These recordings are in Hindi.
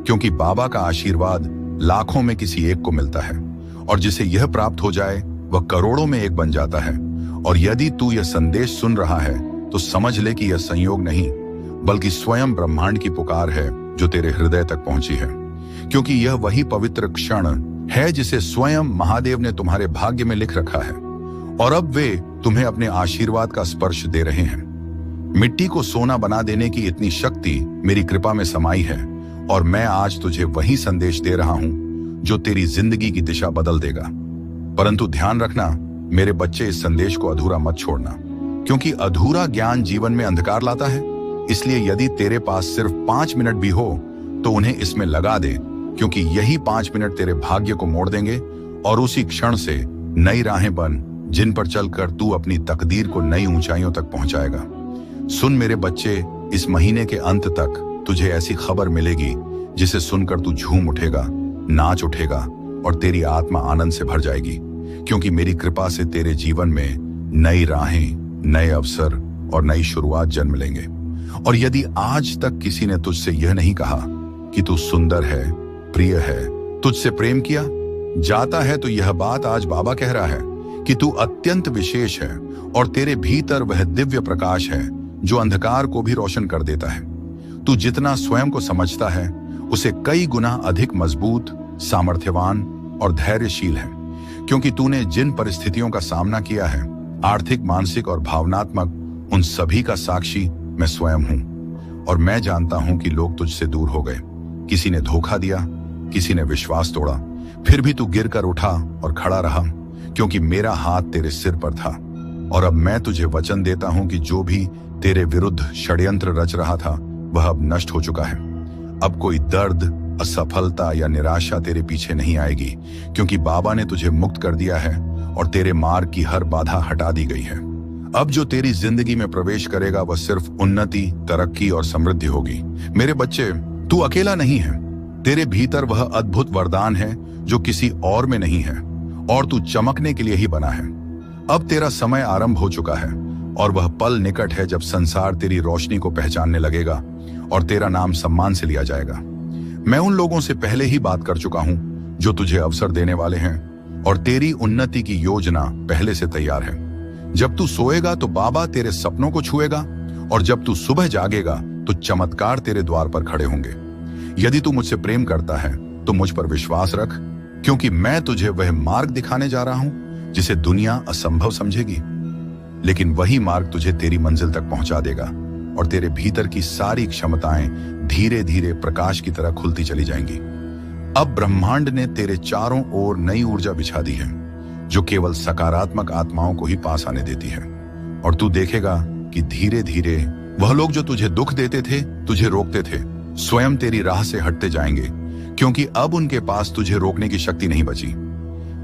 क्योंकि बाबा का आशीर्वाद लाखों में किसी एक को मिलता है, और जिसे यह प्राप्त हो जाए वह करोड़ों में एक बन जाता है। और यदि तू यह संदेश सुन रहा है तो समझ ले कि यह संयोग नहीं, बल्कि स्वयं ब्रह्मांड की पुकार है जो तेरे हृदय तक पहुंची है। क्योंकि यह वही पवित्र क्षण है जिसे स्वयं महादेव ने तुम्हारे भाग्य में लिख रखा है, और अब वे तुम्हें अपने आशीर्वाद का स्पर्श दे रहे हैं। मिट्टी को सोना बना देने की इतनी शक्ति मेरी कृपा में समाई है, और मैं आज तुझे वही संदेश दे रहा हूं जो तेरी जिंदगी की दिशा बदल देगा। परंतु ध्यान रखना मेरे बच्चे, इस संदेश को अधूरा मत छोड़ना, क्योंकि अधूरा ज्ञान जीवन में अंधकार लाता है। इसलिए यदि तेरे पास सिर्फ 5 मिनट भी हो तो उन्हें इसमें लगा दे, क्योंकि यही 5 मिनट तेरे भाग्य को मोड़ देंगे, और उसी क्षण से नई राहें बन जिन पर चलकर तू अपनी तकदीर को नई ऊंचाइयों तक पहुंचाएगा। सुन मेरे बच्चे, इस महीने के अंत तक तुझे ऐसी खबर मिलेगी जिसे सुनकर तू झूम उठेगा, नाच उठेगा, और तेरी आत्मा आनंद से भर जाएगी, क्योंकि मेरी कृपा से तेरे जीवन में नई राहें, नए अवसर और नई शुरुआत जन्म लेंगे। और यदि आज तक किसी ने तुझसे यह नहीं कहा कि तू सुंदर है, प्रिय है, तुझसे प्रेम किया जाता है, तो यह बात आज बाबा कह रहा है कि तू अत्यंत विशेष है, और तेरे भीतर वह दिव्य प्रकाश है जो अंधकार को भी रोशन कर देता है। तू जितना स्वयं को समझता है उसे कई गुना अधिक मजबूत, सामर्थ्यवान और धैर्यशील है, क्योंकि तूने जिन परिस्थितियों का सामना किया है, आर्थिक, मानसिक और भावनात्मक, उन सभी का साक्षी मैं स्वयं हूं। और मैं जानता हूं कि लोग तुझसे दूर हो गए, किसी ने धोखा दिया, किसी ने विश्वास तोड़ा, फिर भी तू गिर कर उठा और खड़ा रहा, क्योंकि मेरा हाथ तेरे सिर पर था। और अब मैं तुझे वचन देता हूं कि जो भी तेरे विरुद्ध षड्यंत्र रच रहा था वह अब नष्ट हो चुका है। अब कोई दर्द, असफलता या निराशा तेरे पीछे नहीं आएगी, क्योंकि बाबा ने तुझे मुक्त कर दिया है और तेरे मार्ग की हर बाधा हटा दी गई है। अब जो तेरी जिंदगी में प्रवेश करेगा वह सिर्फ उन्नति, तरक्की और समृद्धि होगी। मेरे बच्चे, तू अकेला नहीं है, तेरे भीतर वह अद्भुत वरदान है जो किसी और में नहीं है, और तू चमकने के लिए ही बना है। अब तेरा समय आरंभ हो चुका है, और वह पल निकट है जब संसार तेरी रोशनी को पहचानने लगेगा और तेरा नाम सम्मान से लिया जाएगा। मैं उन लोगों से पहले ही बात कर चुका हूं जो तुझे अवसर देने वाले हैं, और तेरी उन्नति की योजना पहले से तैयार है। जब तू सोएगा तो बाबा तेरे सपनों को छुएगा, और जब तू सुबह जागेगा तो चमत्कार तेरे द्वार पर खड़े होंगे। यदि तू मुझसे प्रेम करता है तो मुझ पर विश्वास रख, क्योंकि मैं तुझे वह मार्ग दिखाने जा रहा हूं जिसे दुनिया असंभव समझेगी, लेकिन वही मार्ग तुझे तेरी मंजिल तक पहुंचा देगा, और तेरे भीतर की सारी क्षमताएं धीरे धीरे प्रकाश की तरह खुलती चली जाएंगी। अब ब्रह्मांड ने तेरे चारों ओर नई ऊर्जा बिछा दी है, जो केवल सकारात्मक आत्माओं को ही पास आने देती है। और तू देखेगा कि धीरे धीरे वह लोग जो तुझे दुख देते थे, तुझे रोकते थे, स्वयं तेरी राह से हटते जाएंगे, क्योंकि अब उनके पास तुझे रोकने की शक्ति नहीं बची।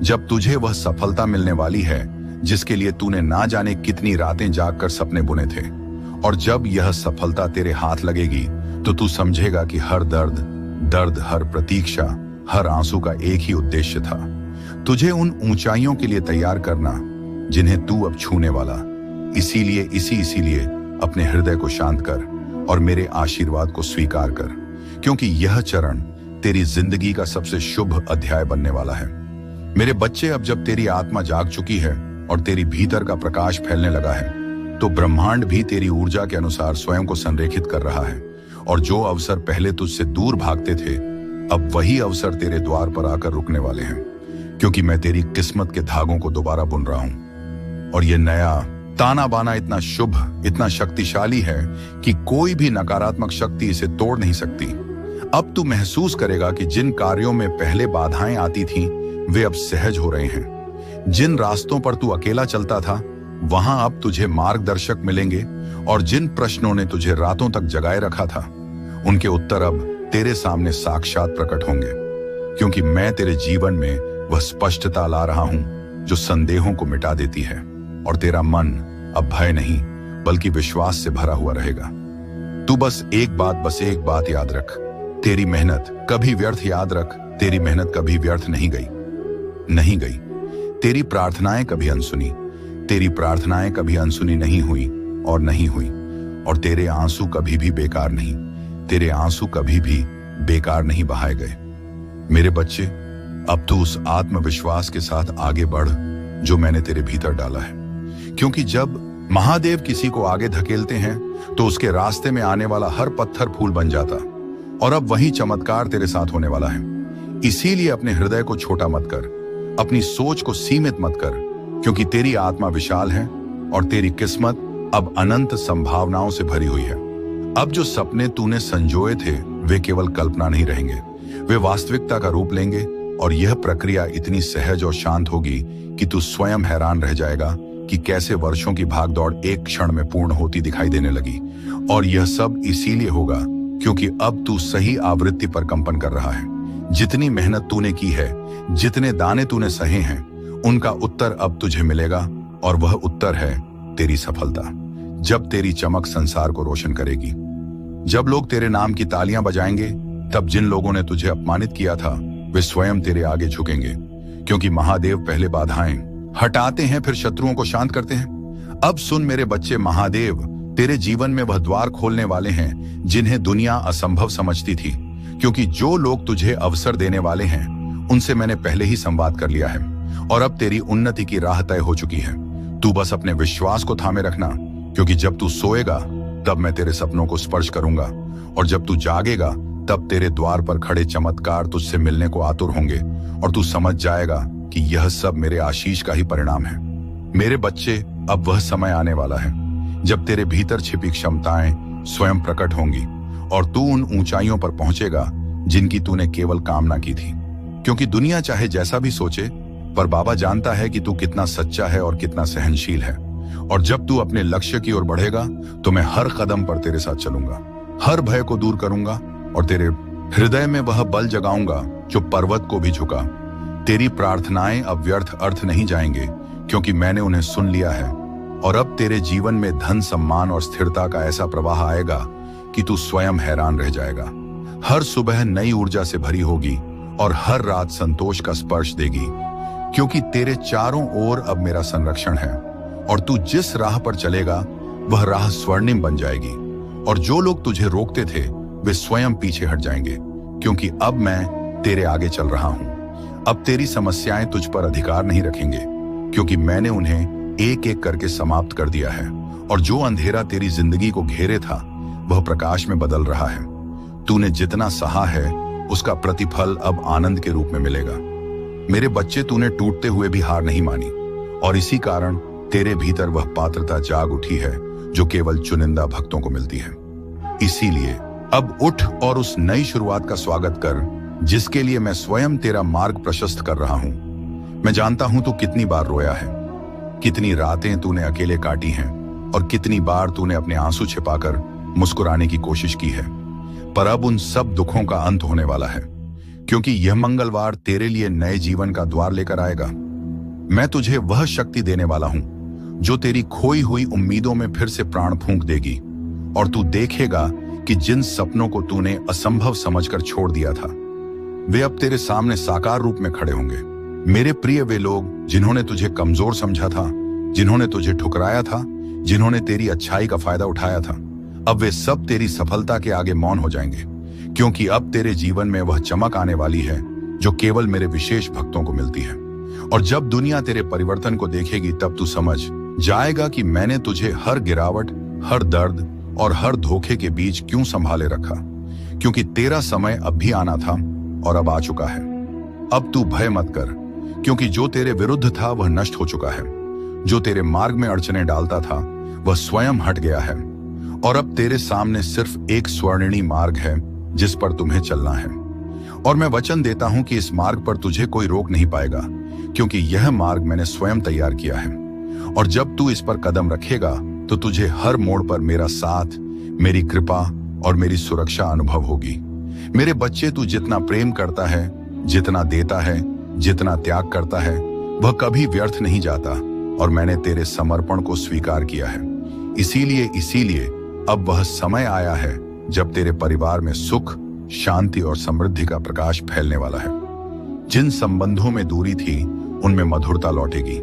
जब तुझे वह सफलता मिलने वाली है जिसके लिए तूने ना जाने कितनी रातें जागकर सपने बुने थे, और जब यह सफलता तेरे हाथ लगेगी तो तू समझेगा कि हर दर्द, हर प्रतीक्षा, हर आंसू का एक ही उद्देश्य था, तुझे उन ऊंचाइयों के लिए तैयार करना जिन्हें तू अब छूने वाला। इसीलिए अपने हृदय को शांत कर और मेरे आशीर्वाद को स्वीकार कर, क्योंकि यह चरण तेरी जिंदगी का सबसे शुभ अध्याय बनने वाला है। मेरे बच्चे, अब जब तेरी आत्मा जाग चुकी है और तेरी भीतर का प्रकाश फैलने लगा है, तो ब्रह्मांड भी तेरी ऊर्जा के अनुसार स्वयं को संरेखित कर रहा है, और जो अवसर पहले तुझसे दूर भागते थे, अब वही अवसर तेरे द्वार पर आकर रुकने वाले हैं, क्योंकि मैं तेरी किस्मत के धागों को दोबारा बुन रहा हूं। और यह नया ताना बाना इतना शुभ, इतना शक्तिशाली है कि कोई भी नकारात्मक शक्ति इसे तोड़ नहीं सकती। अब तू महसूस करेगा कि जिन कार्यों में पहले बाधाएं आती थीं, वे अब सहज हो रहे हैं। जिन रास्तों पर तू अकेला चलता था, वहां अब तुझे मार्गदर्शक मिलेंगे, और जिन प्रश्नों ने तुझे रातों तक जगाए रखा था, उनके उत्तर अब तेरे सामने साक्षात प्रकट होंगे, क्योंकि मैं तेरे जीवन में वह स्पष्टता ला रहा हूं जो संदेहों को मिटा देती है, और तेरा मन अब भय नहीं बल्कि विश्वास से भरा हुआ रहेगा। तू बस एक बात याद रख, तेरी मेहनत कभी व्यर्थ, याद रख, तेरी मेहनत कभी व्यर्थ नहीं गई। तेरी प्रार्थनाएं कभी अनसुनी नहीं हुई, और तेरे आंसू कभी भी बेकार नहीं, तेरे आंसू कभी भी बेकार नहीं बहाए गए। मेरे बच्चे, अब तू उस आत्मविश्वास के साथ आगे बढ़ जो मैंने तेरे भीतर डाला है, क्योंकि जब महादेव किसी को आगे धकेलते हैं तो उसके रास्ते में आने वाला हर पत्थर फूल बन जाता, और अब वही चमत्कार तेरे साथ होने वाला है। इसीलिए अपने हृदय को छोटा मत कर, अपनी सोच को सीमित मत कर, क्योंकि तेरी आत्मा विशाल है और तेरी किस्मत अब अनंत संभावनाओं से भरी हुई है। अब जो सपने तूने संजोए थे वे केवल कल्पना नहीं रहेंगे, वे वास्तविकता का रूप लेंगे, और यह प्रक्रिया इतनी सहज और शांत होगी कि तू स्वयं हैरान रह जाएगा कि कैसे वर्षों की भागदौड़ एक क्षण में पूर्ण होती दिखाई देने लगी। और यह सब इसीलिए होगा क्योंकि अब तू सही आवृत्ति पर कंपन कर रहा है। जितनी मेहनत तूने की है, जितने दाने तूने सहे हैं, उनका उत्तर अब तुझे मिलेगा, और वह उत्तर है तेरी सफलता। जब तेरी चमक संसार को रोशन करेगी, जब लोग तेरे नाम की तालियां बजाएंगे, तब जिन लोगों ने तुझे अपमानित किया था वे स्वयं तेरे आगे झुकेंगे, क्योंकि महादेव पहले बाधाएं हटाते हैं फिर शत्रुओं को शांत करते हैं। अब सुन मेरे बच्चे, महादेव तेरे जीवन में वह द्वार खोलने वाले हैं जिन्हें दुनिया असंभव समझती थी, क्योंकि जो लोग तुझे अवसर देने वाले हैं उनसे मैंने पहले ही संवाद कर लिया है, और अब तेरी उन्नति की राह तय हो चुकी है। तू बस अपने विश्वास को थामे रखना, क्योंकि जब तू सोएगा तब मैं तेरे सपनों को स्पर्श करूंगा, और जब तू जागेगा तब तेरे द्वार पर खड़े चमत्कार तुझसे मिलने को आतुर होंगे, और तू समझ जाएगा कि यह सब मेरे आशीष का ही परिणाम है। मेरे बच्चे, अब वह समय आने वाला है जब तेरे भीतर छिपी क्षमताएं स्वयं प्रकट होंगी, और तू उन ऊंचाइयों पर पहुंचेगा जिनकी तूने केवल कामना की थी। क्योंकि दुनिया चाहे जैसा भी सोचे, पर बाबा जानता है कि तू कितना सच्चा है और कितना सहनशील है। और जब तू अपने लक्ष्य की ओर बढ़ेगा तो मैं हर कदम पर तेरे साथ चलूंगा, हर भय को दूर करूंगा, और तेरे हृदय में वह बल जगाऊंगा जो पर्वत को भी झुका। तेरी प्रार्थनाएं अब व्यर्थ अर्थ नहीं जाएंगे, क्योंकि मैंने उन्हें सुन लिया है। और अब तेरे जीवन में धन, सम्मान और स्थिरता का ऐसा प्रवाह आएगा कि तू स्वयं हैरान रह जाएगा। हर सुबह नई ऊर्जा से भरी होगी और हर रात संतोष का स्पर्श देगी, क्योंकि तेरे चारों ओर अब मेरा संरक्षण है, और तू जिस राह पर चलेगा वह राह स्वर्णिम बन जाएगी। और जो लोग तुझे रोकते थे वे स्वयं पीछे हट जाएंगे, क्योंकि अब मैं तेरे आगे चल रहा हूं। अब तेरी समस्याएं तुझ पर अधिकार नहीं रखेंगे, क्योंकि मैंने उन्हें एक एक करके समाप्त कर दिया है, और जो अंधेरा तेरी जिंदगी को घेरे था वह प्रकाश में बदल रहा है। तूने जितना सहा है उसका प्रतिफल अब आनंद के रूप में मिलेगा। मेरे बच्चे, तूने टूटते हुए भी हार नहीं मानी, और इसी कारण तेरे भीतर वह पात्रता जाग उठी है जो केवल चुनिंदा भक्तों को मिलती है। इसीलिए अब उठ और उस नई शुरुआत का स्वागत कर जिसके लिए मैं स्वयं तेरा मार्ग प्रशस्त कर रहा हूं। मैं जानता हूं तू कितनी बार रोया है, कितनी रातें तूने अकेले काटी हैं, और कितनी बार तूने अपने आंसू छिपाकर मुस्कुराने की कोशिश की है। पर अब उन सब दुखों का अंत होने वाला है, क्योंकि यह मंगलवार तेरे लिए नए जीवन का द्वार लेकर आएगा। मैं तुझे वह शक्ति देने वाला हूं जो तेरी खोई हुई उम्मीदों में फिर से प्राण फूंक देगी, और तू देखेगा कि जिन सपनों को तूने असंभव समझकर छोड़ दिया था वे अब तेरे सामने साकार रूप में खड़े होंगे। मेरे प्रिय, वे लोग जिन्होंने तुझे कमजोर समझा था, जिन्होंने तुझे ठुकराया था, जिन्होंने तेरी अच्छाई का फायदा उठाया था, अब वे सब तेरी सफलता के आगे मौन हो जाएंगे, क्योंकि अब तेरे जीवन में वह चमक आने वाली है जो केवल मेरे विशेष भक्तों को मिलती है। और जब दुनिया तेरे परिवर्तन को देखेगी तब तू समझ जाएगा कि मैंने तुझे हर गिरावट, हर दर्द और हर धोखे के बीच क्यों संभाले रखा, क्योंकि तेरा समय अब भी आना था और अब आ चुका है। अब तू भय मत कर, क्योंकि जो तेरे विरुद्ध था वह नष्ट हो चुका है। जो तेरे मार्ग में अड़चने डालता था वह स्वयं हट गया है, और अब तेरे सामने सिर्फ एक स्वर्णिम मार्ग है जिस पर तुम्हें चलना है। और मैं वचन देता हूं कि इस मार्ग पर तुझे कोई रोक नहीं पाएगा, क्योंकि यह मार्ग मैंने स्वयं तैयार किया है। और जब तू इस पर कदम रखेगा तो तुझे हर मोड़ पर मेरा साथ, मेरी कृपा और मेरी सुरक्षा अनुभव होगी। मेरे बच्चे, तू जितना प्रेम करता है, जितना देता है, जितना त्याग करता है, वह कभी व्यर्थ नहीं जाता, और मैंने तेरे समर्पण को स्वीकार किया है। इसीलिए अब वह समय आया है जब तेरे परिवार में सुख, शांति और समृद्धि का प्रकाश फैलने वाला है। जिन संबंधों में दूरी थी उनमें मधुरता लौटेगी,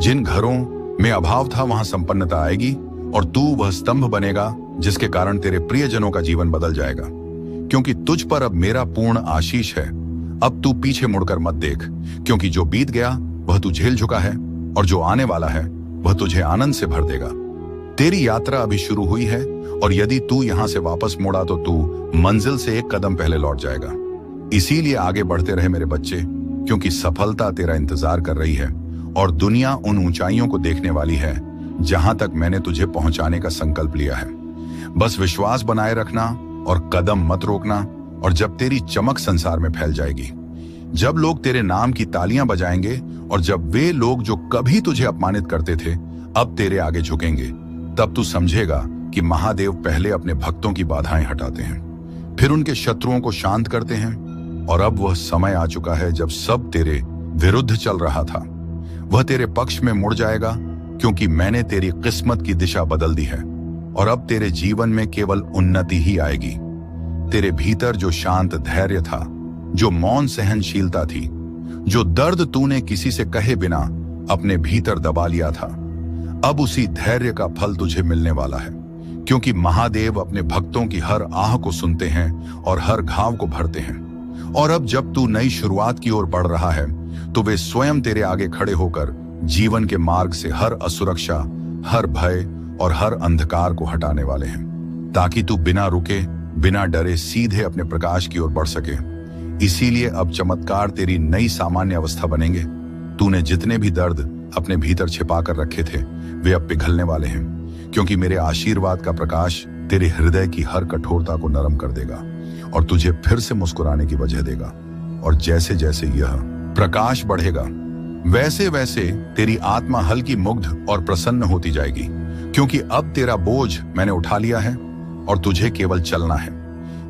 जिन घरों में अभाव था वहां संपन्नता आएगी, और तू वह स्तंभ बनेगा जिसके कारण तेरे प्रियजनों का जीवन बदल जाएगा। क्योंकि तुझ पर अब मेरा पूर्ण आशीष है। अब तू पीछे मुड़कर मत देख, क्योंकि जो बीत गया वह तू झेल चुका है, और जो आने वाला है वह तुझे आनंद से भर देगा। तेरी यात्रा अभी शुरू हुई है, और यदि तू यहां से वापस मुड़ा तो तू मंजिल से एक कदम पहले लौट जाएगा। इसीलिए आगे बढ़ते रहे मेरे बच्चे, क्योंकि सफलता तेरा इंतजार कर रही है, और दुनिया उन ऊंचाइयों को देखने वाली है जहां तक मैंने तुझे पहुंचाने का संकल्प लिया है। बस विश्वास बनाए रखना और कदम मत रोकना, और जब तेरी चमक संसार में फैल जाएगी, जब लोग तेरे नाम की तालियां बजाएंगे, और जब वे लोग जो कभी तुझे अपमानित करते थे अब तेरे आगे झुकेंगे, तब तू समझेगा कि महादेव पहले अपने भक्तों की बाधाएं हटाते हैं, फिर उनके शत्रुओं को शांत करते हैं। और अब वह समय आ चुका है जब सब तेरे विरुद्ध चल रहा था वह तेरे पक्ष में मुड़ जाएगा, क्योंकि मैंने तेरी किस्मत की दिशा बदल दी है, और अब तेरे जीवन में केवल उन्नति ही आएगी। तेरे भीतर जो शांत धैर्य था, जो मौन सहनशीलता थी, जो दर्द तूने किसी से कहे बिना अपने भीतर दबा लिया था, अब उसी धैर्य का फल तुझे मिलने वाला है, क्योंकि महादेव अपने भक्तों की हर आह को सुनते हैं और हर घाव को भरते हैं। और अब जब तू नई शुरुआत की ओर बढ़ रहा है तो वे स्वयं तेरे आगे खड़े होकर जीवन के मार्ग से हर असुरक्षा, हर भय और हर अंधकार को हटाने वाले हैं, ताकि तू बिना रुके, बिना डरे सीधे अपने प्रकाश की ओर बढ़ सके। इसीलिए अब चमत्कार तेरी नई सामान्य अवस्था बनेंगे। तूने जितने भी दर्द अपने भीतर छिपा कर रखे थे वे अब पिघलने वाले हैं, क्योंकि मेरे आशीर्वाद का प्रकाश तेरे हृदय की हर कठोरता को नरम कर देगा और तुझे फिर से मुस्कुराने की वजह देगा। और जैसे जैसे यह प्रकाश बढ़ेगा वैसे वैसे तेरी आत्मा हल्की, मुग्ध और प्रसन्न होती जाएगी, क्योंकि अब तेरा बोझ मैंने उठा लिया है और तुझे केवल चलना है।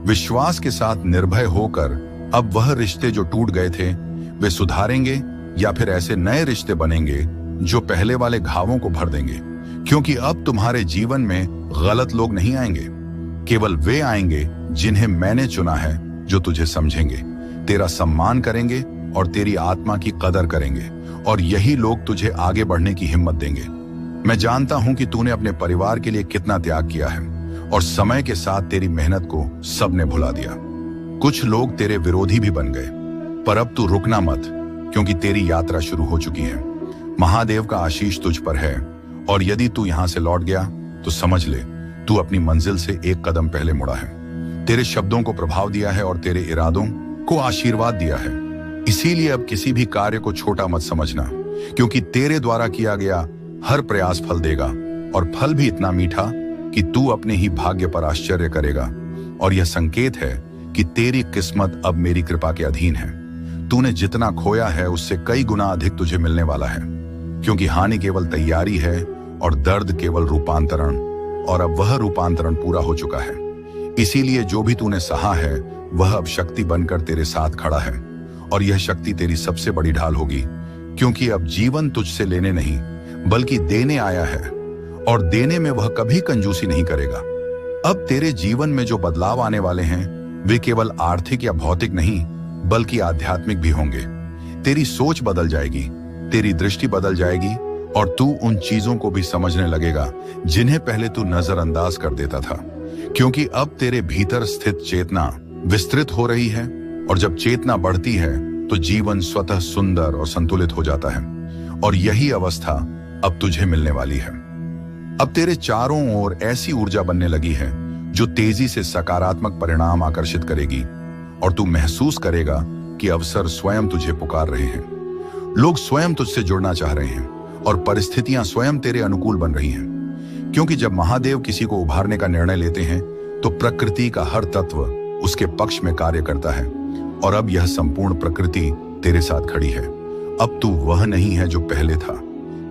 विश्वास के साथ निर्भय होकर अब वह रिश्ते जो टूट गए थे वे सुधारेंगे, या फिर ऐसे नए रिश्ते बनेंगे जो पहले वाले घावों को भर देंगे, क्योंकि अब तुम्हारे जीवन में गलत लोग नहीं आएंगे, केवल वे आएंगे जिन्हें मैंने चुना है, जो तुझे समझेंगे, तेरा सम्मान करेंगे और तेरी आत्मा की कदर करेंगे, और यही लोग तुझे आगे बढ़ने की हिम्मत देंगे। मैं जानता हूं कि तूने अपने परिवार के लिए कितना त्याग किया है, और समय के साथ तेरी मेहनत को सबने भुला दिया। कुछ लोग तेरे विरोधी भी बन गए, पर अब तू रुकना मत, क्योंकि तेरी यात्रा शुरू हो चुकी है। महादेव का आशीष तुझ पर है, और यदि तू यहां से लौट गया तो समझ ले तू अपनी मंजिल से एक कदम पहले मुड़ा है। तेरे शब्दों को प्रभाव दिया है और तेरे इरादों को आशीर्वाद दिया है। इसीलिए अब किसी भी कार्य को छोटा मत समझना, क्योंकि तेरे द्वारा किया गया हर प्रयास फल देगा, और फल भी इतना मीठा कि तू अपने ही भाग्य पर आश्चर्य करेगा। और यह संकेत है कि तेरी किस्मत अब मेरी कृपा के अधीन है। तूने जितना खोया है उससे कई गुना अधिक तुझे मिलने वाला है, क्योंकि हानि केवल तैयारी है और दर्द केवल रूपांतरण, और अब वह रूपांतरण पूरा हो चुका है। इसीलिए जो भी तूने सहा है वह अब शक्ति बनकर तेरे साथ खड़ा है, और यह शक्ति तेरी सबसे बड़ी ढाल होगी, क्योंकि अब जीवन तुझसे लेने नहीं बल्कि देने आया है, और देने में वह कभी कंजूसी नहीं करेगा। अब तेरे जीवन में जो बदलाव आने वाले हैं वे केवल आर्थिक या भौतिक नहीं बल्कि आध्यात्मिक भी होंगे। तेरी सोच बदल जाएगी, तेरी दृष्टि बदल जाएगी, और तू उन चीजों को भी समझने लगेगा जिन्हें पहले तू नजरअंदाज कर देता था, क्योंकि अब तेरे भीतर स्थित चेतना विस्तृत हो रही है, और जब चेतना बढ़ती है तो जीवन स्वतः सुंदर और संतुलित हो जाता है, और यही अवस्था अब तुझे मिलने वाली है। अब तेरे चारों ओर ऐसी ऊर्जा बनने लगी है जो तेजी से सकारात्मक परिणाम आकर्षित करेगी, और तू महसूस करेगा कि अवसर स्वयं तुझे पुकार रहे हैं। लोग स्वयं तुझसे जुड़ना चाह रहे हैं, और परिस्थितियां स्वयं तेरे अनुकूल बन रही हैं, क्योंकि जब महादेव किसी को उभारने का निर्णय लेते हैं तो प्रकृति का हर तत्व उसके पक्ष में कार्य करता है, और अब यह संपूर्ण प्रकृति तेरे साथ खड़ी है। अब तू वह नहीं है जो पहले था।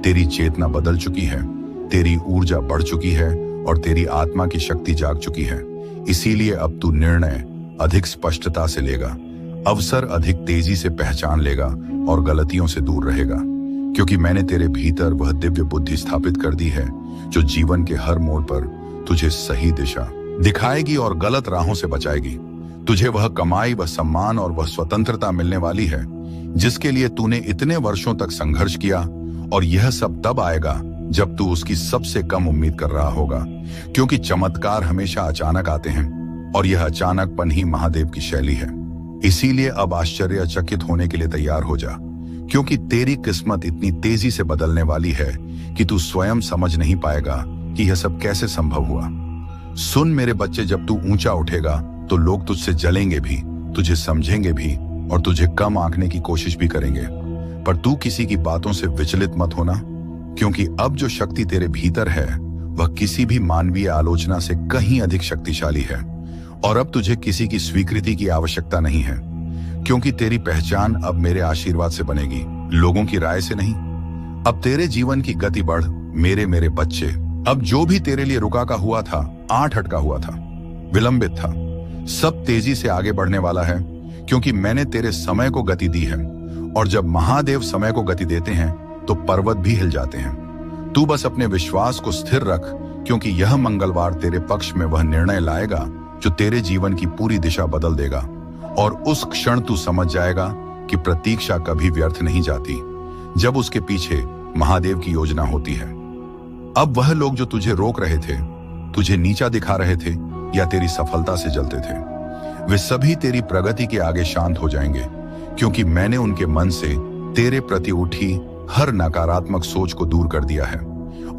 तेरी चेतना बदल चुकी है, तेरी ऊर्जा बढ़ चुकी है, और तेरी आत्मा की शक्ति जाग चुकी है। इसीलिए अब तू निर्णय अधिक स्पष्टता से लेगा, अवसर अधिक तेजी से पहचान लेगा, और गलतियों से दूर रहेगा, क्योंकि मैंने तेरे भीतर वह दिव्य बुद्धि स्थापित कर दी है जो जीवन के हर मोड़ पर तुझे सही दिशा दिखाएगी और गलत राहों से बचाएगी। तुझे वह कमाई, वह सम्मान और वह स्वतंत्रता मिलने वाली है जिसके लिए तूने इतने वर्षों तक संघर्ष किया, और यह सब तब आएगा जब तू उसकी सबसे कम उम्मीद कर रहा होगा, क्योंकि चमत्कार हमेशा अचानक आते हैं और यह अचानकपन ही महादेव की शैली है। इसीलिए अब आश्चर्यचकित होने के लिए तैयार हो जा, क्योंकि तेरी किस्मत इतनी तेजी से बदलने वाली है कि तू स्वयं समझ नहीं पाएगा कि यह सब कैसे संभव हुआ। सुन मेरे बच्चे, जब तू ऊंचा उठेगा तो लोग तुझसे जलेंगे भी, तुझे समझेंगे भी और तुझे कम आंकने की कोशिश भी करेंगे। पर तू किसी की बातों से विचलित मत होना, क्योंकि अब जो शक्ति तेरे भीतर है वह किसी भी मानवीय आलोचना से कहीं अधिक शक्तिशाली है। और अब तुझे किसी की स्वीकृति की आवश्यकता नहीं है, क्योंकि तेरी पहचान अब मेरे आशीर्वाद से बनेगी, लोगों की राय से नहीं। अब तेरे जीवन की गति बढ़ मेरे बच्चे। अब जो भी तेरे लिए रुका का हुआ था, आठ अटका हुआ था, विलंबित था, सब तेजी से आगे बढ़ने वाला है, क्योंकि मैंने तेरे समय को गति दी है। और जब महादेव समय को गति देते हैं तो पर्वत भी हिल जाते हैं। तू बस अपने विश्वास को स्थिर रख, क्योंकि यह मंगलवार तेरे पक्ष में वह निर्णय लाएगा जो तेरे जीवन की पूरी दिशा बदल देगा। और उस क्षण तू समझ जाएगा कि प्रतीक्षा कभी व्यर्थ नहीं जाती, जब उसके पीछे महादेव की योजना होती है। अब वह लोग जो तुझे रोक रहे थे, तुझे नीचा दिखा रहे थे या तेरी सफलता से जलते थे, वे सभी तेरी प्रगति के आगे शांत हो जाएंगे, क्योंकि मैंने उनके मन से तेरे प्रति उठी हर नकारात्मक सोच को दूर कर दिया है।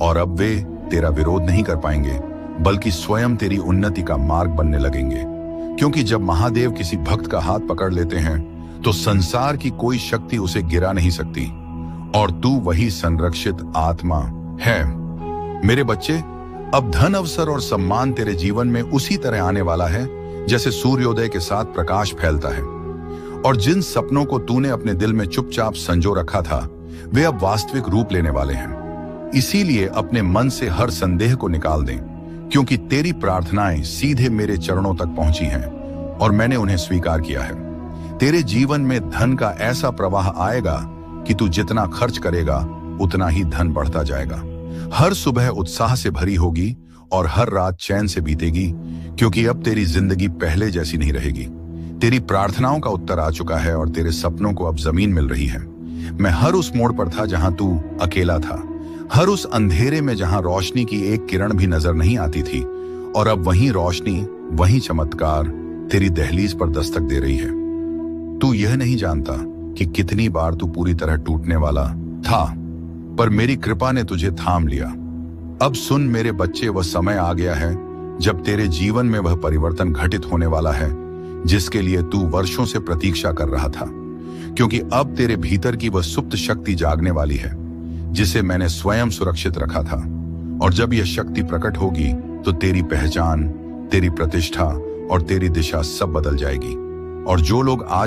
और अब वे तेरा विरोध नहीं कर पाएंगे, बल्कि स्वयं तेरी उन्नति का मार्ग बनने लगेंगे। क्योंकि जब महादेव किसी भक्त का हाथ पकड़ लेते हैं तो संसार की कोई शक्ति उसे गिरा नहीं सकती, और तू वही संरक्षित आत्मा है। मेरे बच्चे, अब धन, अवसर और सम्मान तेरे जीवन में उसी तरह आने वाला है जैसे सूर्योदय के साथ प्रकाश फैलता है। और जिन सपनों को तूने अपने दिल में चुपचाप संजो रखा था, वे अब वास्तविक रूप लेने वाले हैं। इसीलिए अपने मन से हर संदेह को निकाल दें, क्योंकि तेरी प्रार्थनाएं सीधे मेरे चरणों तक पहुंची हैं और मैंने उन्हें स्वीकार किया है। तेरे जीवन में धन का ऐसा प्रवाह आएगा कि तू जितना खर्च करेगा उतना ही धन बढ़ता जाएगा। हर सुबह उत्साह से भरी होगी और हर रात चैन से बीतेगी, क्योंकि अब तेरी जिंदगी पहले जैसी नहीं रहेगी। तेरी प्रार्थनाओं का उत्तर आ चुका है और तेरे सपनों को अब जमीन मिल रही है। मैं हर उस मोड़ पर था जहां तू अकेला था, हर उस अंधेरे में जहां रोशनी की एक किरण भी नजर नहीं आती थी, और अब वही रोशनी, वही चमत्कार तेरी दहलीज पर दस्तक दे रही है। तू यह नहीं जानता कि कितनी बार तू पूरी तरह टूटने वाला था, पर मेरी कृपा ने तुझे थाम लिया। अब सुन मेरे बच्चे, वह समय आ गया है जब तेरे जीवन में वह परिवर्तन घटित होने वाला है जिसके लिए तू वर्षों से प्रतीक्षा कर रहा था। क्योंकि अब तेरे भीतर की वह सुप्त शक्ति जागने वाली है जिसे मैंने स्वयं सुरक्षित रखा था। और जब यह शक्ति प्रकट होगी तो तेरी पहचान, तेरी प्रतिष्ठा और तेरी दिशा सब बदल जाएगी। और जो लोग आज